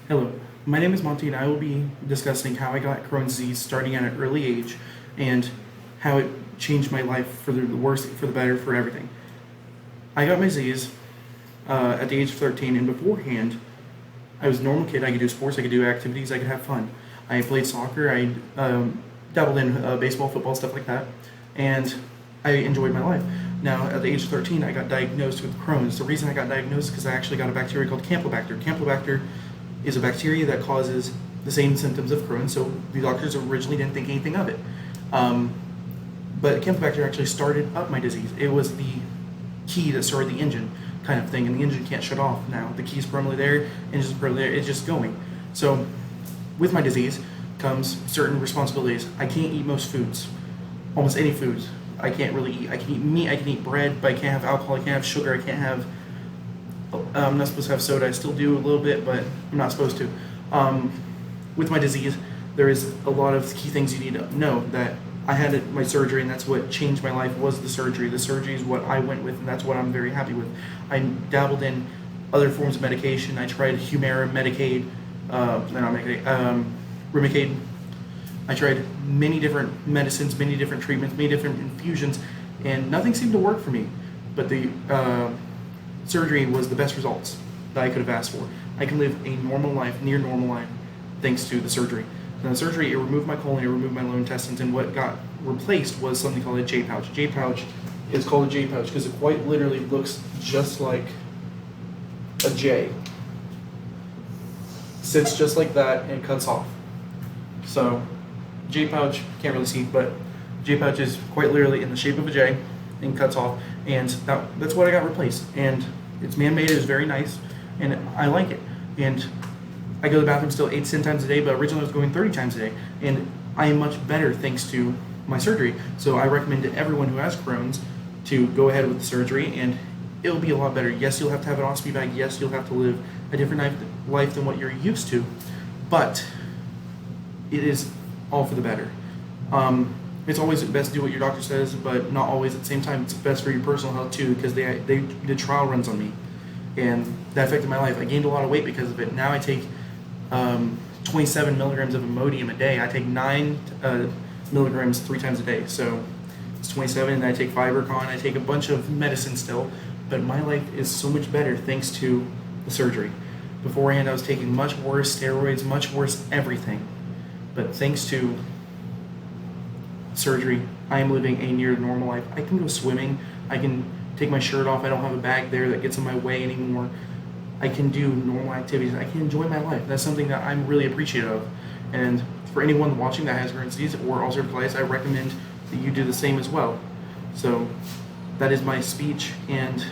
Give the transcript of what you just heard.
Hello, my name is Monty, and I will be discussing how I got Crohn's disease starting at an early age and how it changed my life for the worse, for the better, for everything. I got my disease at the age of 13, and beforehand, I was a normal kid. I could do sports, I could do activities, I could have fun. I played soccer, I dabbled in baseball, football, stuff like that, and I enjoyed my life. Now, at the age of 13, I got diagnosed with Crohn's. The reason I got diagnosed is because I actually got a bacteria called Campylobacter. Campylobacter is a bacteria that causes the same symptoms of Crohn's, so the doctors originally didn't think anything of it. Um, but Campylobacter actually started up my disease. It was the key that started the engine kind of thing, and the engine can't shut off now. The key's permanently there, engine's permanently there, it's just going. So with my disease comes certain responsibilities. I can't eat most foods, almost any foods. I can't really eat. I can eat meat, I can eat bread, but I can't have alcohol, I can't have sugar, I can't have I'm not supposed to have soda. I still do a little bit, but I'm not supposed to. Um, with my disease, there is a lot of key things you need to know. That I had my surgery, and that's what changed my life. Was the surgery? The surgery is what I went with, and that's what I'm very happy with. I dabbled in other forms of medication. I tried Humira, Medicaid, not Medicaid, Remicade. I tried many different medicines, many different treatments, many different infusions, and nothing seemed to work for me. But the surgery was the best results that I could have asked for. I can live a normal life, near normal life, thanks to the surgery. Now, the surgery, it removed my colon, it removed my lower intestines, and what got replaced was something called a J pouch. J pouch is called a J pouch because it quite literally looks just like a J. Sits just like that and it cuts off. So, J pouch, can't really see, but J pouch is quite literally in the shape of a J and cuts off, and that's what I got replaced. And it's man-made, it's very nice, and I like it. And I go to the bathroom still 8 to 10 times a day, but originally I was going 30 times a day, and I am much better thanks to my surgery. So I recommend to everyone who has Crohn's to go ahead with the surgery, and it'll be a lot better. Yes, you'll have to have an ostomy bag. Yes, you'll have to live a different life than what you're used to, but it is all for the better. It's always best to do what your doctor says, but not always at the same time. It's best for your personal health too, because they did trial runs on me, and that affected my life. I gained a lot of weight because of it. Now I take 27 milligrams of Imodium a day. I take 9 milligrams 3 times a day, so it's 27. And I take Fibercon. I take a bunch of medicine still, but my life is so much better thanks to the surgery. Beforehand, I was taking much worse steroids, much worse everything, but thanks to surgery, I am living a near normal life. I can go swimming. I can take my shirt off. I don't have a bag there that gets in my way anymore. I can do normal activities. I can enjoy my life. That's something that I'm really appreciative of. And for anyone watching that has Crohn's disease or ulcerative colitis, I recommend that you do the same as well. So that is my speech, and